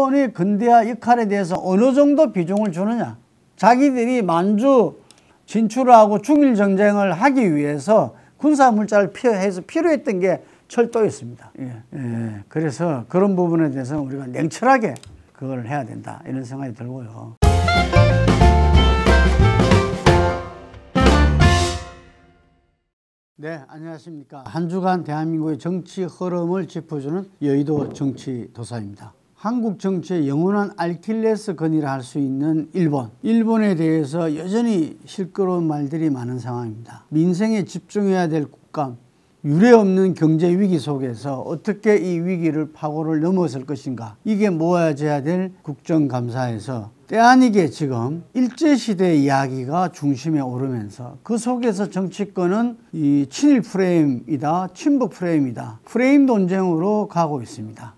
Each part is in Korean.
일본의 근대화 역할에 대해서 어느 정도 비중을 주느냐. 자기들이 만주 진출하고 중일 전쟁을 하기 위해서 군사물자를 필요했던 게 철도였습니다. 그래서 그런 부분에 대해서 우리가 냉철하게 그걸 해야 된다, 이런 생각이 들고요. 네, 안녕하십니까. 한 주간 대한민국의 정치 흐름을 짚어주는 여의도 정치도사입니다. 한국 정치의 영원한 알킬레스건이라 할 수 있는 일본에 대해서 여전히 실끄러운 말들이 많은 상황입니다. 민생에 집중해야 될 국감, 유례없는 경제 위기 속에서 어떻게 이 위기를 파고를 넘어설 것인가, 이게 모아져야 될 국정감사에서 때 아니게 지금 일제시대 이야기가 중심에 오르면서 그 속에서 정치권은 이 친일 프레임이다, 친북 프레임이다, 프레임 논쟁으로 가고 있습니다.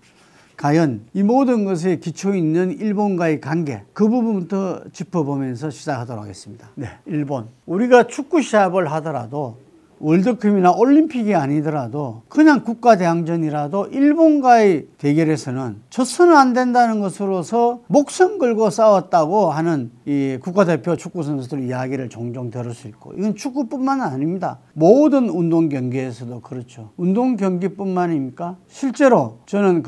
과연 이 모든 것에 기초 있는 일본과의 관계, 그 부분부터 짚어보면서 시작하도록 하겠습니다. 네, 일본. 우리가 축구 시합을 하더라도 월드컵이나 올림픽이 아니더라도 그냥 국가대항전이라도 일본과의 대결에서는 져서는 안 된다는 것으로서 목숨 걸고 싸웠다고 하는 이 국가대표 축구 선수들 이야기를 종종 들을 수 있고, 이건 축구뿐만 아닙니다. 모든 운동 경기에서도 그렇죠. 운동 경기뿐만입니까? 실제로 저는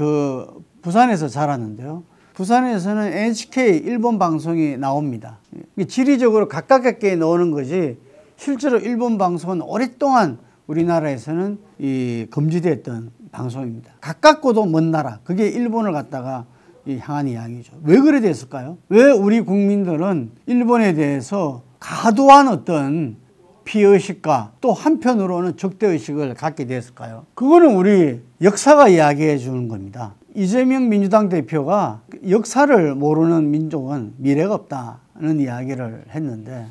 부산에서 자랐는데요. 부산에서는 NHK 일본 방송이 나옵니다. 지리적으로 가깝게 나오는 거지 실제로 일본 방송은 오랫동안 우리나라에서는 금지됐던 방송입니다. 가깝고도 먼 나라, 그게 일본을 갖다가 향한 이야기죠. 왜 그래 됐을까요? 왜 우리 국민들은 일본에 대해서 과도한 어떤 피해의식과 또 한편으로는 적대의식을 갖게 됐을까요? 그거는 우리 역사가 이야기해 주는 겁니다. 이재명 민주당 대표가 역사를 모르는 민족은 미래가 없다는 이야기를 했는데,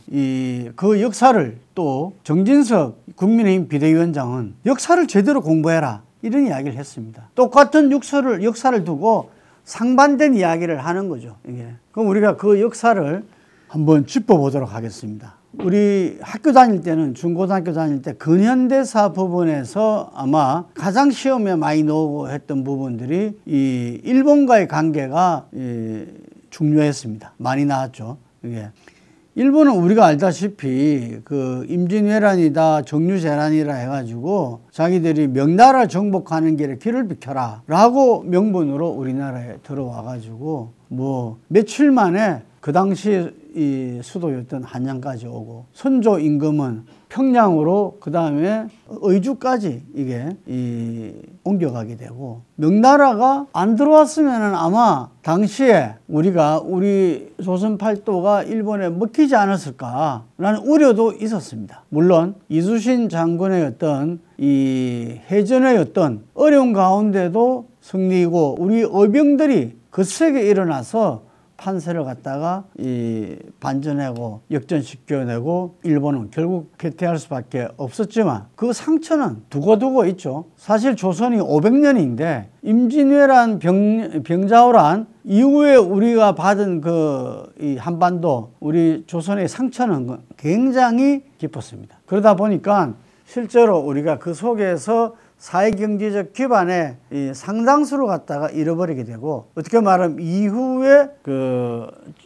그 역사를 또 정진석 국민의힘 비대위원장은 역사를 제대로 공부해라, 이런 이야기를 했습니다. 똑같은 역사를 두고 상반된 이야기를 하는 거죠. 그럼 우리가 그 역사를 한번 짚어보도록 하겠습니다. 우리 학교 다닐 때는, 중고등학교 다닐 때 근현대사 부분에서 아마 가장 시험에 많이 나오고 했던 부분들이 이 일본과의 관계가 중요했습니다. 많이 나왔죠. 일본은 우리가 알다시피 임진왜란이다, 정유재란이라 해가지고 자기들이 명나라 정복하는 길에 길을 비켜라 라고 명분으로 우리나라에 들어와가지고 며칠 만에 그 당시 이 수도였던 한양까지 오고, 선조 임금은 평양으로, 그 다음에 의주까지 옮겨가게 되고, 명나라가 안 들어왔으면 아마 당시에 우리 조선 팔도가 일본에 먹히지 않았을까라는 우려도 있었습니다. 물론 이순신 장군의 어떤 해전의 어떤 어려운 가운데도 승리이고, 우리 의병들이 거세게 일어나서 판세를 갖다가 반전하고 역전시켜내고 일본은 결국 패퇴할 수밖에 없었지만, 그 상처는 두고두고 있죠. 사실 조선이 500년인데 임진왜란 병자호란 이후에 우리가 받은 이 한반도, 우리 조선의 상처는 굉장히 깊었습니다. 그러다 보니까 실제로 우리가 그 속에서 사회경제적 기반에 상당수를 갖다가 잃어버리게 되고, 어떻게 말하면 이후에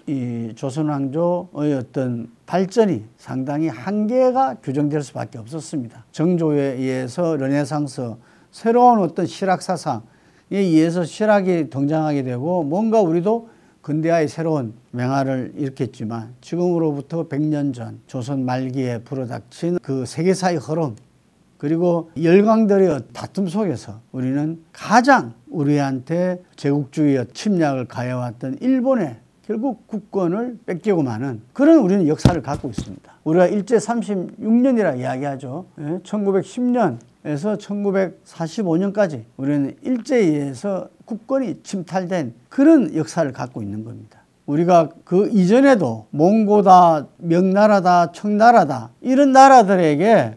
이 조선왕조의 어떤 발전이 상당히 한계가 규정될 수밖에 없었습니다. 정조에 의해서 르네상스, 새로운 어떤 실학사상에 의해서 실학이 등장하게 되고, 뭔가 우리도 근대화의 새로운 맹화를 일으켰지만, 지금으로부터 100년 전 조선 말기에 불어닥친 그 세계사의 흐름, 그리고 열강들의 다툼 속에서 우리는 가장 우리한테 제국주의의 침략을 가해왔던 일본의 결국 국권을 뺏기고 마는 그런 우리는 역사를 갖고 있습니다. 우리가 일제 36년이라 이야기하죠. 1910년에서 1945년까지 우리는 일제에 의해서 국권이 침탈된 그런 역사를 갖고 있는 겁니다. 우리가 그 이전에도 몽고다, 명나라다, 청나라다, 이런 나라들에게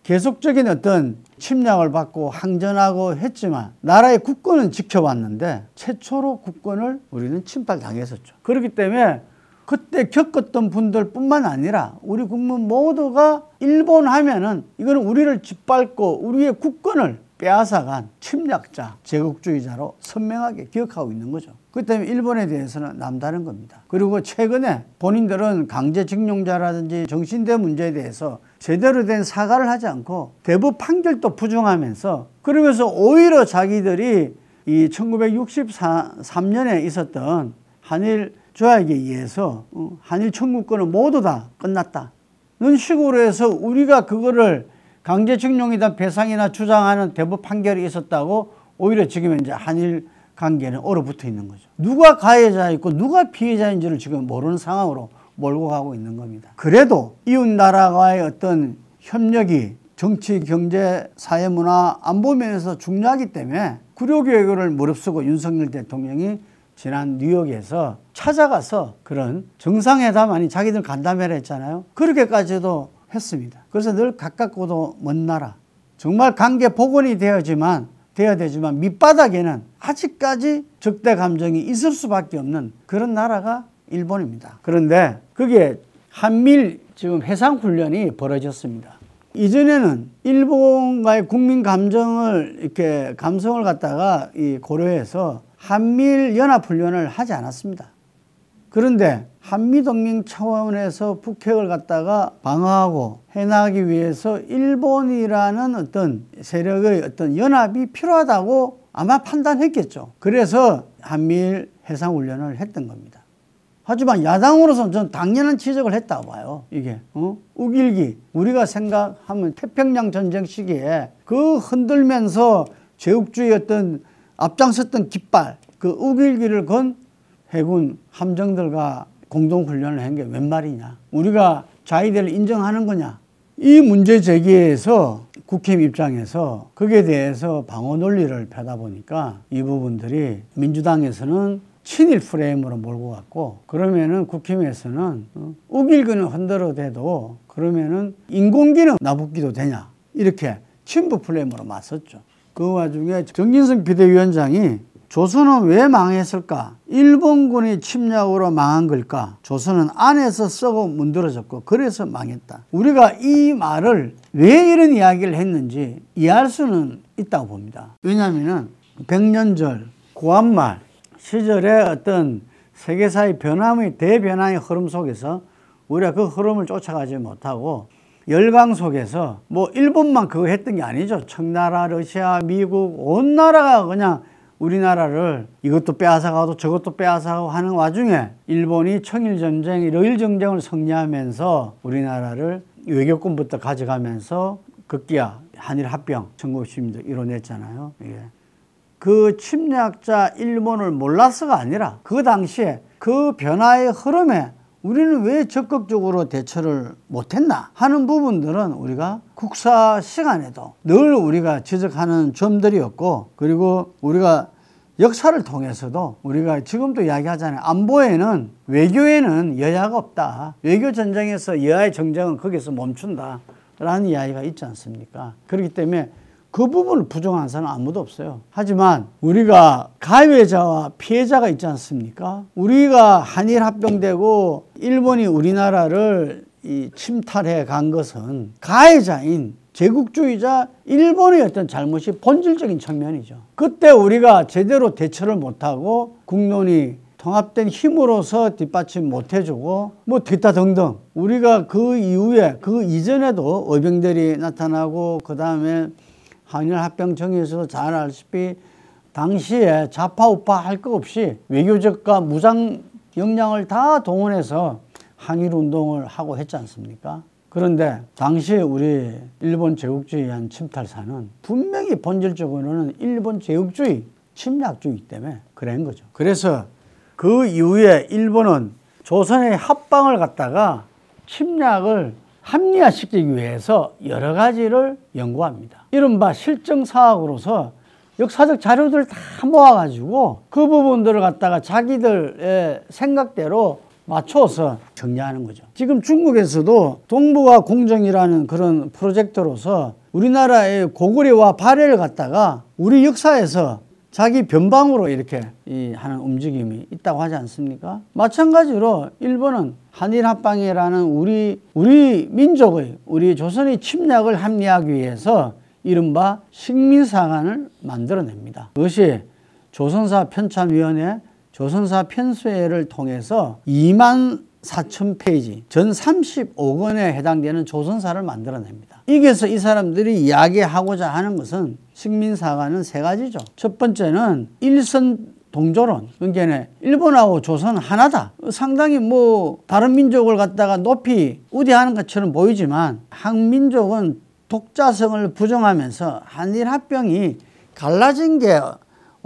계속적인 어떤 침략을 받고 항전하고 했지만 나라의 국권은 지켜왔는데, 최초로 국권을 우리는 침탈당했었죠. 그렇기 때문에 그때 겪었던 분들 뿐만 아니라 우리 국민 모두가 일본 하면은 이거는 우리를 짓밟고 우리의 국권을 빼앗아간 침략자, 제국주의자로 선명하게 기억하고 있는 거죠. 그 때문에 일본에 대해서는 남다른 겁니다. 그리고 최근에 본인들은 강제징용자라든지 정신대 문제에 대해서 제대로 된 사과를 하지 않고 대법 판결도 부정하면서, 그러면서 오히려 자기들이 이 1963년에 있었던 한일 조약에 의해서 한일 청구권은 모두 다 끝났다, 이런 식으로 해서 우리가 그거를 강제징용에 대한 배상이나 주장하는 대법 판결이 있었다고 오히려 지금 이제 한일 관계는 얼어붙어 있는 거죠. 누가 가해자였고 누가 피해자인지를 지금 모르는 상황으로 몰고 가고 있는 겁니다. 그래도 이웃 나라와의 어떤 협력이 정치, 경제, 사회, 문화, 안보 면에서 중요하기 때문에 구려개혁을 무릅쓰고 윤석열 대통령이 지난 뉴욕에서 찾아가서 그런 정상회담, 아니 자기들 간담회를 했잖아요. 그렇게까지도 했습니다. 그래서 늘 가깝고도 먼 나라, 정말 관계 복원이 돼야 되지만 밑바닥에는 아직까지 적대 감정이 있을 수밖에 없는 그런 나라가 일본입니다. 그런데 그게 한밀 지금 해상훈련이 벌어졌습니다. 이전에는 일본과의 국민 감성을 갖다가 고려해서 한밀 연합훈련을 하지 않았습니다. 그런데 한미동맹 차원에서 북핵을 갖다가 방어하고 해나가기 위해서 일본이라는 어떤 세력의 어떤 연합이 필요하다고 아마 판단했겠죠. 그래서 한미일 해상훈련을 했던 겁니다. 하지만 야당으로서는 저는 당연한 지적을 했다고 봐요. 이게 우길기, 우리가 생각하면 태평양 전쟁 시기에 그 흔들면서 제국주의 어떤 앞장섰던 깃발, 그 우길기를 건 해군 함정들과 공동훈련을 한 게 웬 말이냐, 우리가 자위대를 인정하는 거냐, 이 문제 제기에서 국힘 입장에서 거기에 대해서 방어 논리를 펴다 보니까 이 부분들이 민주당에서는 친일 프레임으로 몰고 갔고, 그러면은 국힘에서는 우길기는 흔들어대도 그러면은 인공기는 나붓기도 되냐, 이렇게 친부 프레임으로 맞섰죠. 그 와중에 정진석 비대위원장이 조선은 왜 망했을까? 일본군이 침략으로 망한 걸까? 조선은 안에서 썩어 문드러졌고 그래서 망했다. 우리가 이 말을 왜 이런 이야기를 했는지 이해할 수는 있다고 봅니다. 왜냐하면 백년절 구한말 시절의 어떤 세계사의 변함의 대변화의 흐름 속에서 우리가 그 흐름을 쫓아가지 못하고 열강 속에서 뭐 일본만 그거 했던 게 아니죠. 청나라, 러시아, 미국 온 나라가 그냥 우리나라를 이것도 빼앗아가고 저것도 빼앗아가고 하는 와중에 일본이 청일전쟁, 러일전쟁을 승리하면서 우리나라를 외교권부터 가져가면서 급기야 한일합병 1960년대 이뤄냈잖아요. 이게. 그 침략자 일본을 몰라서가 아니라 그 당시에 그 변화의 흐름에 우리는 왜 적극적으로 대처를 못했나 하는 부분들은 우리가 국사 시간에도 늘 우리가 지적하는 점들이었고, 그리고 우리가 역사를 통해서도 우리가 지금도 이야기하잖아요. 안보에는, 외교에는 여야가 없다. 외교 전쟁에서 여야의 정쟁은 거기서 멈춘다 라는 이야기가 있지 않습니까? 그렇기 때문에 그 부분을 부정하는 사람은 아무도 없어요. 하지만 우리가 가해자와 피해자가 있지 않습니까? 우리가 한일 합병되고 일본이 우리나라를 침탈해 간 것은 가해자인 제국주의자 일본의 어떤 잘못이 본질적인 측면이죠. 그때 우리가 제대로 대처를 못하고 국론이 통합된 힘으로서 뒷받침 못해주고 뭐 기타 등등, 우리가 그 이후에 그 이전에도 의병들이 나타나고 그 다음에 한일 합병 정의에서도 잘 알다시피 당시에 좌파 우파 할 것 없이 외교적과 무장 역량을 다 동원해서 항일 운동을 하고 했지 않습니까? 그런데 당시에 우리 일본 제국주의한 침탈사는 분명히 본질적으로는 일본 제국주의, 침략주의 때문에 그런 거죠. 그래서 그 이후에 일본은 조선의 합방을 갖다가 침략을 합리화시키기 위해서 여러 가지를 연구합니다. 이른바 실정사학으로서 역사적 자료들을 다 모아가지고 그 부분들을 갖다가 자기들의 생각대로 맞춰서 정리하는 거죠. 지금 중국에서도 동북아 공정이라는 그런 프로젝트로서 우리나라의 고구려와 발해를 갖다가 우리 역사에서 자기 변방으로 이렇게 하는 움직임이 있다고 하지 않습니까? 마찬가지로 일본은 한일합방이라는 우리 민족의, 우리 조선의 침략을 합리화하기 위해서 이른바 식민사관을 만들어냅니다. 그것이 조선사 편찬위원회, 조선사 편수회를 통해서 24,000페이지, 전 35권에 해당되는 조선사를 만들어냅니다. 이게서 이 사람들이 이야기하고자 하는 것은 식민사관은 세 가지죠. 첫 번째는 일선 동조론. 그러니까 일본하고 조선은 하나다. 상당히 다른 민족을 갖다가 높이 우대하는 것처럼 보이지만 한민족은 독자성을 부정하면서 한일 합병이 갈라진 게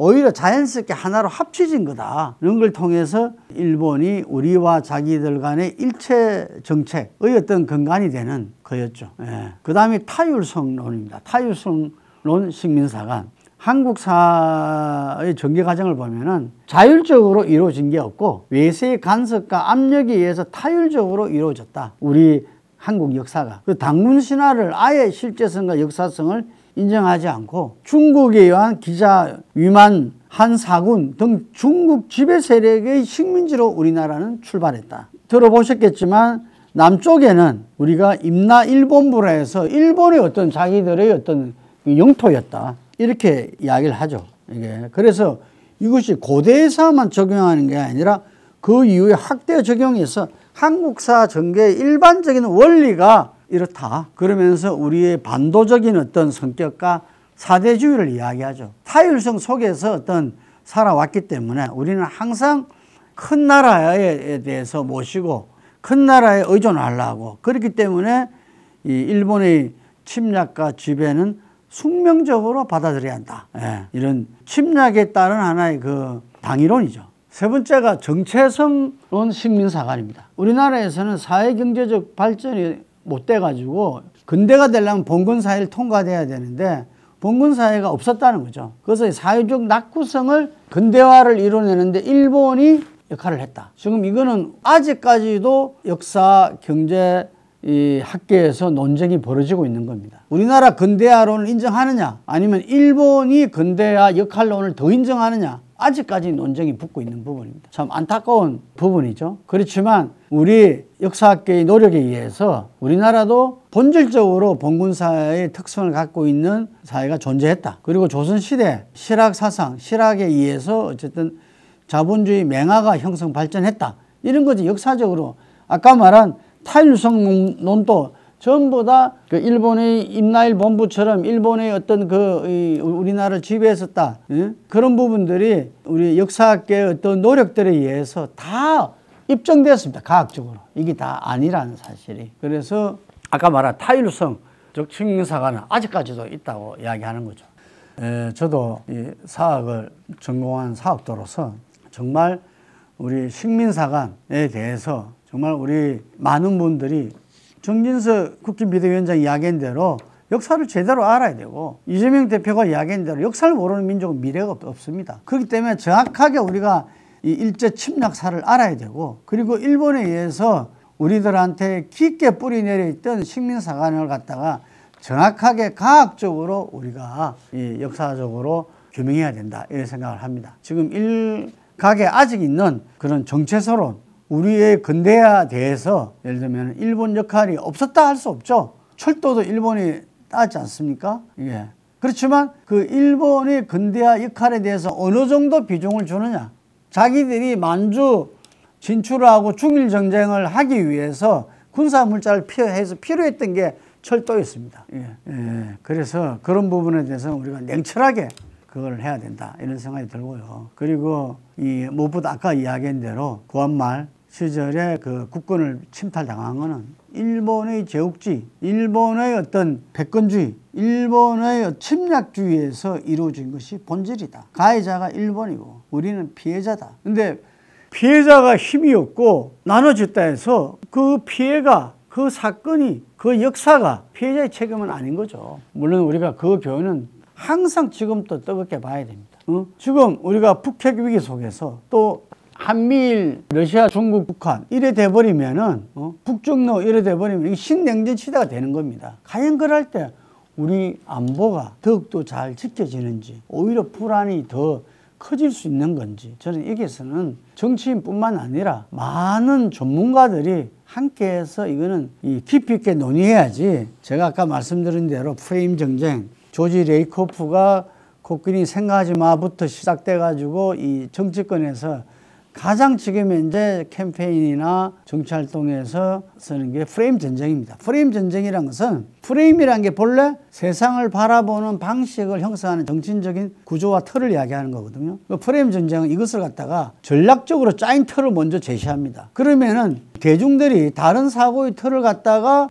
오히려 자연스럽게 하나로 합쳐진 거다. 이런 걸 통해서 일본이 우리와 자기들 간의 일체 정책의 어떤 근간이 되는 거였죠. 예. 그 다음에 타율성론입니다. 타율성론 식민사관. 한국사의 전개 과정을 보면은 자율적으로 이루어진 게 없고 외세의 간섭과 압력에 의해서 타율적으로 이루어졌다. 우리 한국 역사가. 그 당군 신화를 아예 실제성과 역사성을 인정하지 않고 중국에 의한 기자, 위만, 한사군 등 중국 지배 세력의 식민지로 우리나라는 출발했다. 들어보셨겠지만 남쪽에는 우리가 임나일본부라 해서 일본의 어떤 자기들의 어떤 영토였다. 이렇게 이야기를 하죠. 이게. 그래서 이것이 고대사만 적용하는 게 아니라 그 이후에 학대 적용해서 한국사 전개의 일반적인 원리가 이렇다. 그러면서 우리의 반도적인 어떤 성격과 사대주의를 이야기하죠. 타율성 속에서 어떤 살아왔기 때문에 우리는 항상 큰 나라에 대해서 모시고 큰 나라에 의존하려고 그렇기 때문에 이 일본의 침략과 지배는 숙명적으로 받아들여야 한다. 예, 이런 침략에 따른 하나의 그 당위론이죠. 세 번째가 정체성론 식민사관입니다. 우리나라에서는 사회경제적 발전이 못 돼가지고 근대가 되려면 봉건사회를 통과돼야 되는데 봉건사회가 없었다는 거죠. 그래서 사회적 낙후성을 근대화를 이뤄내는데 일본이 역할을 했다. 지금 이거는 아직까지도 역사, 경제, 이 학계에서 논쟁이 벌어지고 있는 겁니다. 우리나라 근대화론을 인정하느냐 아니면 일본이 근대화 역할론을 더 인정하느냐 아직까지 논쟁이 붙고 있는 부분입니다. 참 안타까운 부분이죠. 그렇지만 우리 역사학계의 노력에 의해서 우리나라도 본질적으로 봉건사회의 특성을 갖고 있는 사회가 존재했다. 그리고 조선시대 실학사상, 실학에 의해서 어쨌든 자본주의 맹화가 형성 발전했다. 이런 거지. 역사적으로 아까 말한 타율성론도 전부 다 그 일본의 임나일 본부처럼 일본의 어떤 우리나라를 지배했었다. 예? 그런 부분들이 우리 역사학계의 어떤 노력들에 의해서 다 입증되었습니다. 과학적으로. 이게 다 아니라는 사실이. 그래서 아까 말한 타율성, 즉 식민사관은 아직까지도 있다고 이야기하는 거죠. 저도 이 사학을 전공한 사학도로서 정말 우리 식민사관에 대해서 정말 우리 많은 분들이 정진석 국힘비대위원장이 이야기한 대로 역사를 제대로 알아야 되고 이재명 대표가 이야기한 대로 역사를 모르는 민족은 미래가 없습니다. 그렇기 때문에 정확하게 우리가 이 일제 침략사를 알아야 되고 그리고 일본에 의해서 우리들한테 깊게 뿌리 내려 있던 식민사관을 갖다가 정확하게 과학적으로 우리가 이 역사적으로 규명해야 된다 이런 생각을 합니다. 지금 일각에 아직 있는 그런 정체서론 우리의 근대화에 대해서 예를 들면 일본 역할이 없었다 할 수 없죠. 철도도 일본이 따지 않습니까? 예. 그렇지만 그 일본의 근대화 역할에 대해서 어느 정도 비중을 주느냐. 자기들이 만주 진출하고 중일 전쟁을 하기 위해서 군사물자를 필요했던 게 철도였습니다. 예. 그래서 그런 부분에 대해서 우리가 냉철하게 그걸 해야 된다 이런 생각이 들고요. 그리고 이 무엇보다 아까 이야기한 대로 구한말 시절에 그 국권을 침탈당한 거는 일본의 제국주의, 일본의 어떤 패권주의, 일본의 침략주의에서 이루어진 것이 본질이다. 가해자가 일본이고 우리는 피해자다. 근데 피해자가 힘이 없고 나눠졌다 해서 그 피해가 그 사건이 그 역사가 피해자의 책임은 아닌 거죠. 물론 우리가 그 교훈은 항상 지금도 뜨겁게 봐야 됩니다. 지금 우리가 북핵 위기 속에서 또 한미일, 러시아, 중국, 북한 이래 돼버리면은 북중러 이래 돼버리면 신냉전 시대가 되는 겁니다. 과연 그럴 때 우리 안보가 더욱더 잘 지켜지는지 오히려 불안이 더 커질 수 있는 건지 저는 여기에서는 정치인뿐만 아니라 많은 전문가들이 함께해서 이거는 깊이 있게 논의해야지. 제가 아까 말씀드린 대로 프레임 정쟁, 조지 레이코프가 코끼리 생각하지 마부터 시작돼 가지고 이 정치권에서 가장 지금 현재 캠페인이나 정치활동에서 쓰는 게 프레임 전쟁입니다. 프레임 전쟁이라는 것은 프레임이라는 게 본래 세상을 바라보는 방식을 형성하는 정치적인 구조와 틀을 이야기하는 거거든요. 그 프레임 전쟁은 이것을 갖다가 전략적으로 짜인 틀을 먼저 제시합니다. 그러면은 대중들이 다른 사고의 틀을 갖다가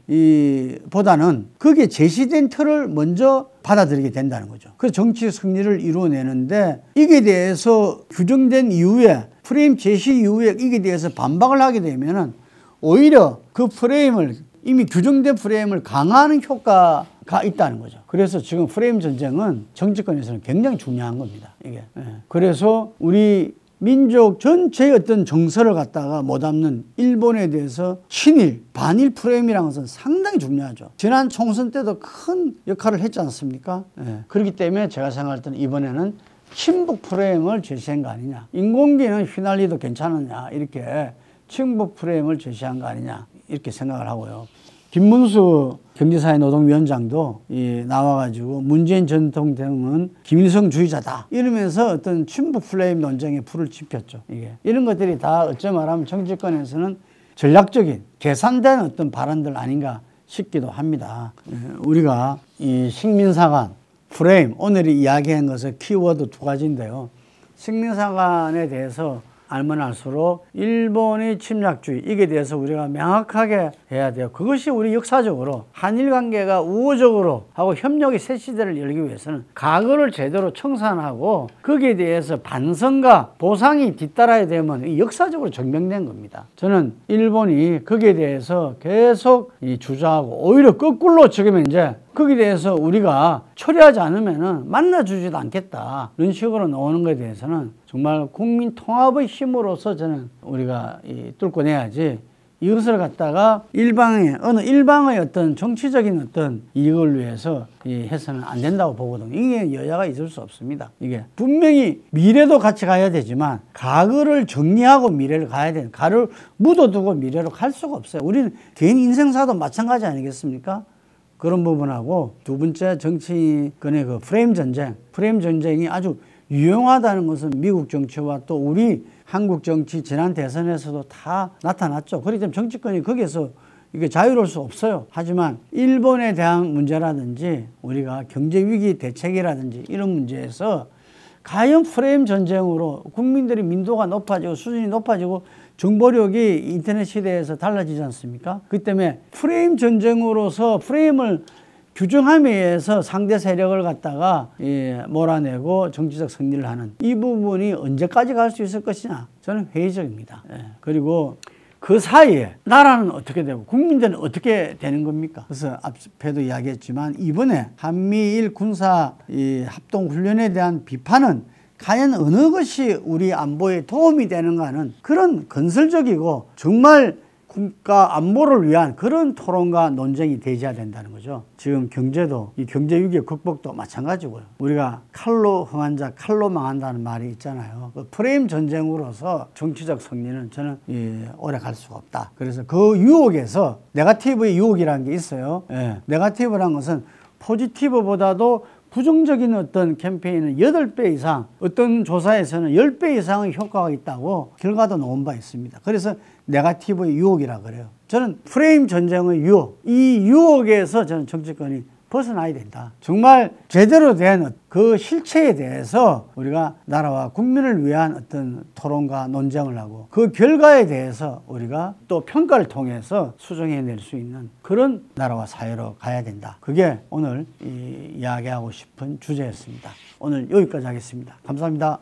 보다는 거기에 제시된 틀을 먼저 받아들이게 된다는 거죠. 그래서 정치 승리를 이루어내는데 이게 대해서 규정된 이후에 프레임 제시 이후에 이게 대해서 반박을 하게 되면은 오히려 그 프레임을 이미 규정된 프레임을 강화하는 효과가 있다는 거죠. 그래서 지금 프레임 전쟁은 정치권에서는 굉장히 중요한 겁니다. 이게. 그래서 우리 민족 전체의 어떤 정서를 갖다가 못 담는 일본에 대해서 친일, 반일 프레임이라는 것은 상당히 중요하죠. 지난 총선 때도 큰 역할을 했지 않습니까? 그렇기 때문에 제가 생각할 때는 이번에는 친북 프레임을 제시한 거 아니냐. 인공기는 휘날리도 괜찮느냐. 이렇게 친북 프레임을 제시한 거 아니냐. 이렇게 생각을 하고요. 김문수 경제사회 노동위원장도 나와가지고 문재인 전 대통령은 김일성주의자다 이러면서 어떤 친북 프레임 논쟁에 불을 지폈죠. 이런 것들이 다 어찌 말하면 정치권에서는 전략적인 계산된 어떤 발언들 아닌가 싶기도 합니다. 우리가 이 식민사관 프레임 오늘 이야기한 것은 키워드 두 가지인데요. 식민사관에 대해서 알면 알수록 일본의 침략주의 이게 대해서 우리가 명확하게 해야 돼요. 그것이 우리 역사적으로 한일 관계가 우호적으로 하고 협력의 새 시대를 열기 위해서는 과거를 제대로 청산하고 거기에 대해서 반성과 보상이 뒤따라야 되면 역사적으로 증명된 겁니다. 저는 일본이 거기에 대해서 계속 주저하고 오히려 거꾸로 지금 이제 거기에 대해서 우리가 처리하지 않으면 만나주지도 않겠다. 이런 식으로 나오는 것에 대해서는 정말 국민 통합의 힘으로서 저는 우리가 뚫고 내야지 이것을 갖다가 어느 일방의 어떤 정치적인 어떤 이익을 위해서 해서는 안 된다고 보거든요. 이게 여야가 있을 수 없습니다. 이게 분명히 미래도 같이 가야 되지만 과거를 정리하고 미래를 가야 되는 과거를 묻어두고 미래로 갈 수가 없어요. 우리는 개인 인생사도 마찬가지 아니겠습니까? 그런 부분하고 두 번째 정치권의 그 프레임 전쟁이 아주 유용하다는 것은 미국 정치와 또 우리 한국 정치 지난 대선에서도 다 나타났죠. 그렇기 때문에 정치권이 거기에서 이게 자유로울 수 없어요. 하지만 일본에 대한 문제라든지 우리가 경제위기 대책이라든지 이런 문제에서 과연 프레임 전쟁으로 국민들의 민도가 높아지고 수준이 높아지고 정보력이 인터넷 시대에서 달라지지 않습니까? 그 때문에 프레임 전쟁으로서 프레임을 규정함에 의해서 상대 세력을 갖다가 몰아내고 정치적 승리를 하는 이 부분이 언제까지 갈 수 있을 것이냐 저는 회의적입니다. 그리고 그 사이에 나라는 어떻게 되고 국민들은 어떻게 되는 겁니까? 그래서 앞에도 이야기했지만 이번에 한미일 군사 합동훈련에 대한 비판은 과연 어느 것이 우리 안보에 도움이 되는가 하는 그런 건설적이고 정말 국가 안보를 위한 그런 토론과 논쟁이 되어야 된다는 거죠. 지금 경제도 이 경제 위기 극복도 마찬가지고요. 우리가 칼로 흥한 자 칼로 망한다는 말이 있잖아요. 그 프레임 전쟁으로서 정치적 승리는 저는 오래 갈 수가 없다. 그래서 그 유혹에서 네거티브의 유혹이라는 게 있어요. 네거티브라는 것은 포지티브보다도 부정적인 어떤 캠페인은 8배 이상, 어떤 조사에서는 10배 이상의 효과가 있다고 결과도 나온 바 있습니다. 그래서 네거티브의 유혹이라고 그래요. 저는 프레임 전쟁의 유혹, 이 유혹에서 저는 정치권이 벗어나야 된다. 정말 제대로 된 그 실체에 대해서 우리가 나라와 국민을 위한 어떤 토론과 논쟁을 하고 그 결과에 대해서 우리가 또 평가를 통해서 수정해낼 수 있는 그런 나라와 사회로 가야 된다. 그게 오늘 이야기하고 싶은 주제였습니다. 오늘 여기까지 하겠습니다. 감사합니다.